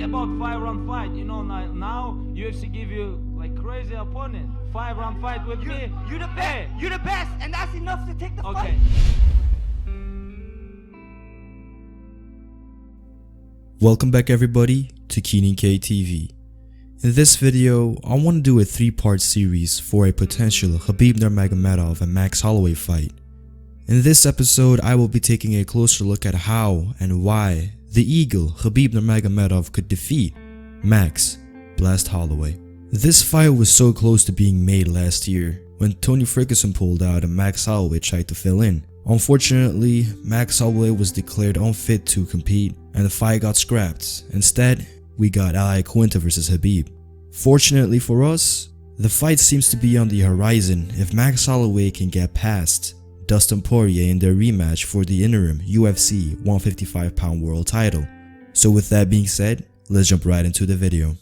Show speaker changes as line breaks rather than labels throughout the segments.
about 5-round fight. You know, now UFC give you like crazy opponent. 5-round fight with me.
You the best. Hey. You the best, and that's enough to take the
fight.
Welcome back everybody to kenanK TV. In this video, I want to do a 3-part series for a potential Khabib Nurmagomedov and Max Holloway fight. In this episode, I will be taking a closer look at how and why the Eagle Khabib Nurmagomedov could defeat Max Blast Holloway. This fight was so close to being made last year when Tony Ferguson pulled out and Max Holloway tried to fill in. Unfortunately, Max Holloway was declared unfit to compete and the fight got scrapped. Instead, we got Ali Quinta vs Khabib. Fortunately for us, the fight seems to be on the horizon if Max Holloway can get past Dustin Poirier in their rematch for the interim UFC 155-pound world title. So with that being said, let's jump right into the video.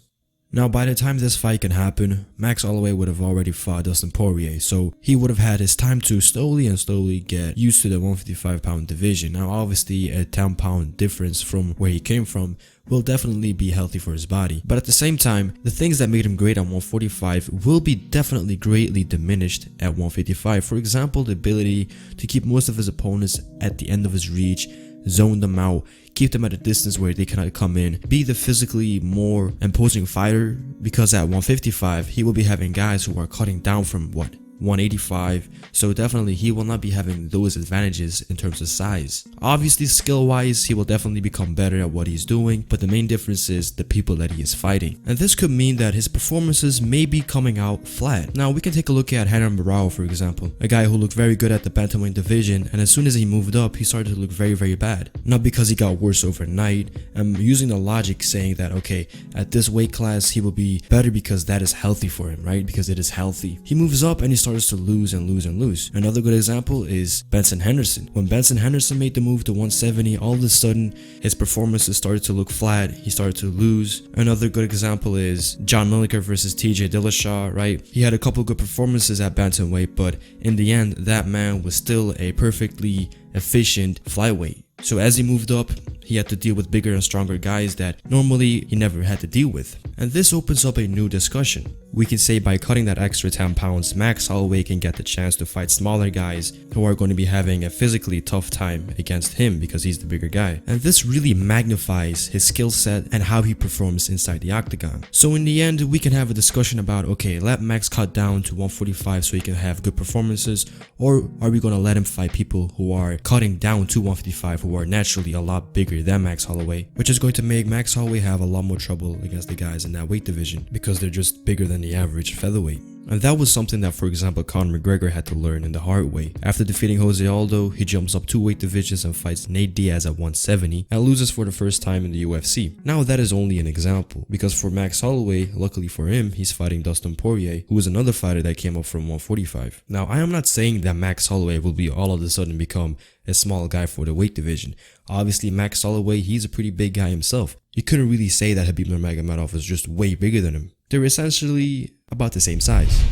Now by the time this fight can happen, Max Holloway would have already fought Dustin Poirier, so he would have had his time to slowly get used to the 155-pound division. Now obviously a 10-pound difference from where he came from will definitely be healthy for his body, but at the same time, the things that made him great at 145 will be definitely greatly diminished at 155. For example, the ability to keep most of his opponents at the end of his reach, zone them out, keep them at a distance where they cannot come in, be the physically more imposing fighter, because at 155 he will be having guys who are cutting down from 185, so definitely he will not be having those advantages in terms of size. Obviously skill wise he will definitely become better at what he's doing, but the main difference is the people that he is fighting, and this could mean that his performances may be coming out flat. Now we can take a look at Renan Barão, for example, a guy who looked very good at the bantamweight division, and as soon as he moved up he started to look very bad. Not because he got worse overnight. I'm using the logic saying that okay, at this weight class he will be better because that is healthy for him, right? Because it is healthy. He moves up and he starts to lose and lose. Another good example is Benson Henderson. When Benson Henderson made the move to 170, all of a sudden his performances started to look flat. He started to lose. Another good example is John Milliker versus TJ Dillashaw, right? He had a couple good performances at bantamweight, but in the end that man was still a perfectly efficient flyweight. So as he moved up, he had to deal with bigger and stronger guys that normally he never had to deal with. And this opens up a new discussion. We can say by cutting that extra 10 pounds, Max Holloway can get the chance to fight smaller guys who are going to be having a physically tough time against him because he's the bigger guy. And this really magnifies his skill set and how he performs inside the octagon. So in the end, we can have a discussion about, okay, let Max cut down to 145 so he can have good performances, or are we going to let him fight people who are cutting down to 155 who are naturally a lot bigger than Max Holloway, which is going to make Max Holloway have a lot more trouble against the guys in that weight division because they're just bigger than the average featherweight. And that was something that, for example, Conor McGregor had to learn in the hard way. After defeating Jose Aldo, he jumps up 2 weight divisions and fights Nate Diaz at 170 and loses for the first time in the UFC. Now that is only an example, because for Max Holloway, luckily for him, he's fighting Dustin Poirier, who is another fighter that came up from 145. Now I am not saying that Max Holloway will be all of a sudden become a small guy for the weight division. Obviously Max Holloway, he's a pretty big guy himself. You couldn't really say that Khabib Nurmagomedov is just way bigger than him. They're essentially about the same size.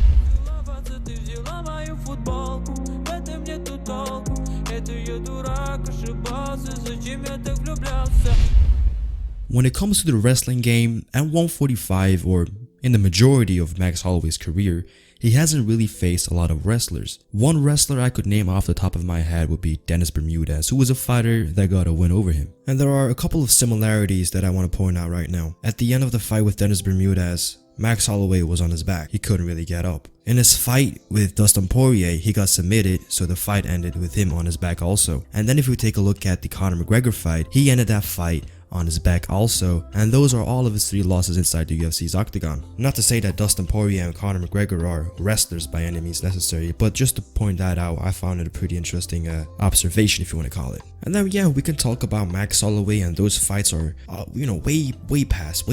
When it comes to the wrestling game, at 145, or in the majority of Max Holloway's career, he hasn't really faced a lot of wrestlers. One wrestler I could name off the top of my head would be Dennis Bermudez, who was a fighter that got a win over him. And there are a couple of similarities that I want to point out right now. At the end of the fight with Dennis Bermudez, Max Holloway was on his back. He couldn't really get up. In his fight with Dustin Poirier, he got submitted, so the fight ended with him on his back also. And then if we take a look at the Conor McGregor fight, he ended that fight on his back also, and those are all of his 3 losses inside the UFC's octagon. Not to say that Dustin Poirier and Conor McGregor are wrestlers by any means necessary, but just to point that out, I found it a pretty interesting observation, if you want to call it. And then yeah, we can talk about Max Holloway, and those fights are way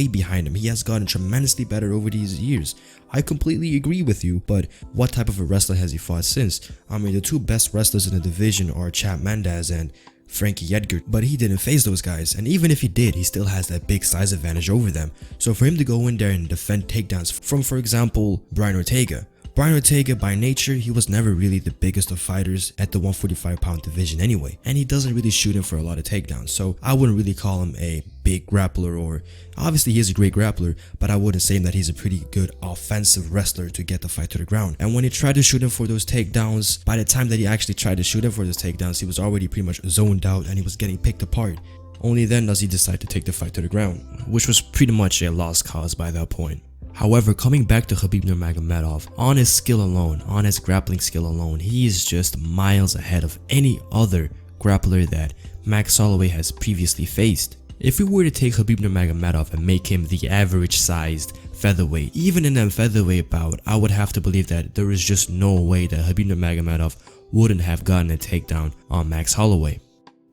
behind him. He has gotten tremendously better over these years. I completely agree with you, but what type of a wrestler has he fought since? I mean, the 2 best wrestlers in the division are Chad Mendes and Frankie Edgar, but he didn't face those guys, and even if he did, he still has that big size advantage over them. So for him to go in there and defend takedowns from, for example, Brian Ortega, Brian Ortega, by nature, he was never really the biggest of fighters at the 145-pound division anyway, and he doesn't really shoot him for a lot of takedowns, so I wouldn't really call him a big grappler, or obviously he's a great grappler, but I wouldn't say that he's a pretty good offensive wrestler to get the fight to the ground. And when he tried to shoot him for those takedowns, by the time that he actually tried to shoot him for those takedowns, he was already pretty much zoned out and he was getting picked apart. Only then does he decide to take the fight to the ground, which was pretty much a lost cause by that point. However, coming back to Khabib Nurmagomedov, on his skill alone, on his grappling skill alone, he is just miles ahead of any other grappler that Max Holloway has previously faced. If we were to take Khabib Nurmagomedov and make him the average sized featherweight, even in a featherweight bout, I would have to believe that there is just no way that Khabib Nurmagomedov wouldn't have gotten a takedown on Max Holloway.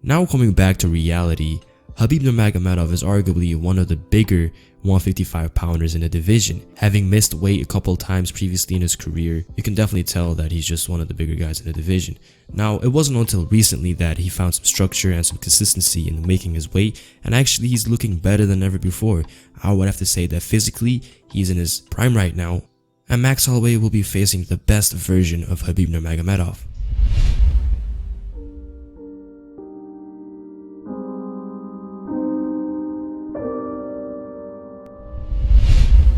Now coming back to reality, Khabib Nurmagomedov is arguably one of the bigger 155-pounders in the division. Having missed weight a couple times previously in his career, you can definitely tell that he's just one of the bigger guys in the division. Now, it wasn't until recently that he found some structure and some consistency in making his weight, and actually he's looking better than ever before. I would have to say that physically, he's in his prime right now, and Max Holloway will be facing the best version of Khabib Nurmagomedov.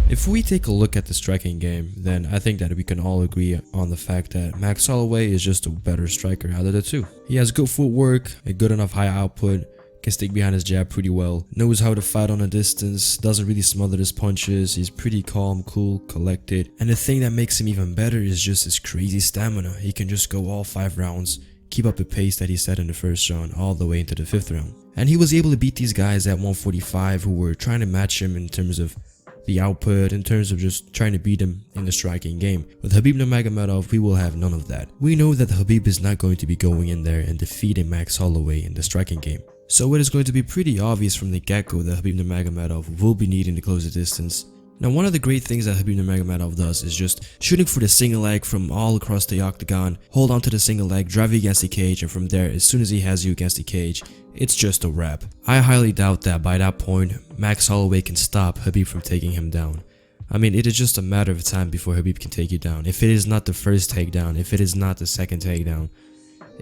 If we take a look at the striking game, then I think that we can all agree on the fact that Max Holloway is just a better striker out of the two. He has good footwork, a good enough high output, can stick behind his jab pretty well, knows how to fight on a distance, doesn't really smother his punches, he's pretty calm, cool, collected, and the thing that makes him even better is just his crazy stamina. He can just go all 5 rounds, keep up the pace that he set in the first round all the way into the 5th round. And he was able to beat these guys at 145 who were trying to match him in terms of the output, in terms of just trying to beat him in the striking game. With Khabib Nurmagomedov, we will have none of that. We know that Khabib is not going to be going in there and defeating Max Holloway in the striking game. So it is going to be pretty obvious from the get-go that Khabib Nurmagomedov will be needing to close the distance. Now, one of the great things that Khabib Nurmagomedov does is just shooting for the single leg from all across the octagon, hold on to the single leg, drive you against the cage, and from there, as soon as he has you against the cage, it's just a wrap. I highly doubt that by that point, Max Holloway can stop Khabib from taking him down. I mean, it is just a matter of time before Khabib can take you down. If it is not the first takedown, if it is not the second takedown,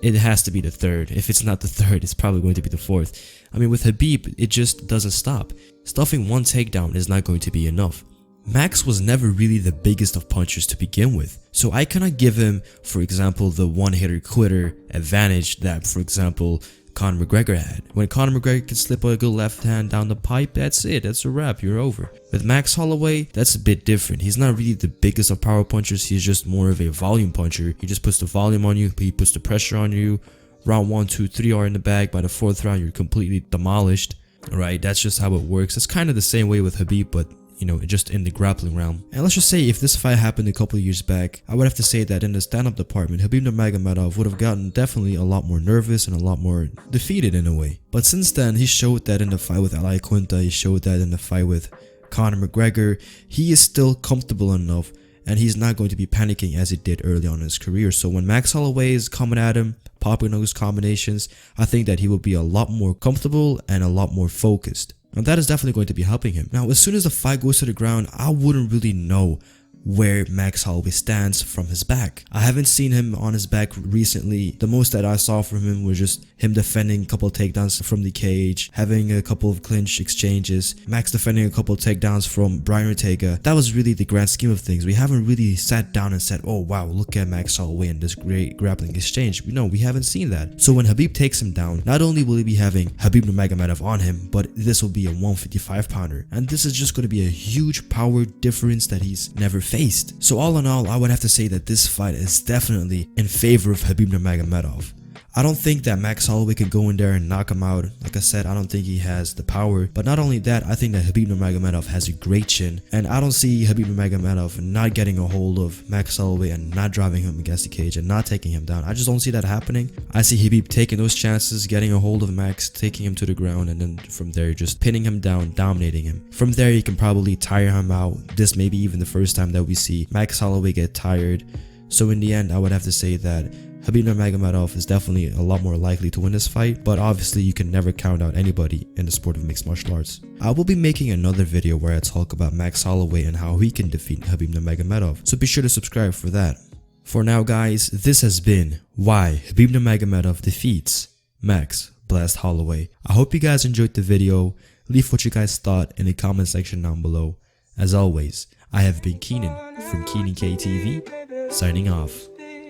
it has to be the third. If it's not the third, it's probably going to be the fourth. I mean, with Khabib, it just doesn't stop. Stuffing one takedown is not going to be enough. Max was never really the biggest of punchers to begin with, so I cannot give him, for example, the one-hitter quitter advantage that, for example, Conor McGregor had. When Conor McGregor can slip a good left hand down the pipe, that's it, that's a wrap, you're over. With Max Holloway, that's a bit different. He's not really the biggest of power punchers, he's just more of a volume puncher. He just puts the volume on you, he puts the pressure on you. Round 1, 2, 3 are in the bag. By the 4th round, you're completely demolished. Alright, that's just how it works. It's kind of the same way with Khabib, but you know, just in the grappling realm. And let's just say if this fight happened a couple of years back, I would have to say that in the stand-up department, Khabib Nurmagomedov would have gotten definitely a lot more nervous and a lot more defeated in a way. But since then, he showed that in the fight with Ali Quinta, he showed that in the fight with Conor McGregor. He is still comfortable enough and he's not going to be panicking as he did early on in his career. So when Max Holloway is coming at him, popping those combinations, I think that he will be a lot more comfortable and a lot more focused. And that is definitely going to be helping him. Now, as soon as the fight goes to the ground, I wouldn't really know where Max Holloway stands from his back. I haven't seen him on his back recently. The most that I saw from him was just him defending a couple of takedowns from the cage, having a couple of clinch exchanges, Max defending a couple of takedowns from Brian Ortega. That was really the grand scheme of things. We haven't really sat down and said, oh wow, look at Max Holloway in this great grappling exchange. No, we haven't seen that. So when Khabib takes him down, not only will he be having Khabib Nurmagomedov on him, but this will be a 155 pounder. And this is just going to be a huge power difference that he's never faced. So all in all, I would have to say that this fight is definitely in favor of Khabib Nurmagomedov. I don't think that Max Holloway can go in there and knock him out. Like I said, I don't think he has the power. But not only that, I think that Khabib Nurmagomedov has a great chin. And I don't see Khabib Nurmagomedov not getting a hold of Max Holloway and not driving him against the cage and not taking him down. I just don't see that happening. I see Khabib taking those chances, getting a hold of Max, taking him to the ground, and then from there just pinning him down, dominating him. From there, he can probably tire him out. This may be even the first time that we see Max Holloway get tired. So in the end, I would have to say that Khabib Nurmagomedov is definitely a lot more likely to win this fight, but obviously you can never count out anybody in the sport of mixed martial arts. I will be making another video where I talk about Max Holloway and how he can defeat Khabib Nurmagomedov, so be sure to subscribe for that. For now guys, this has been why Khabib Nurmagomedov defeats Max Blast Holloway. I hope you guys enjoyed the video. Leave what you guys thought in the comment section down below. As always, I have been Kenan from kenanK TV, signing off.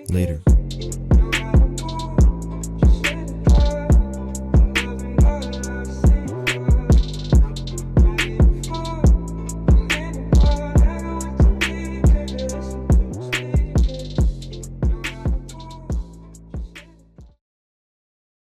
Later.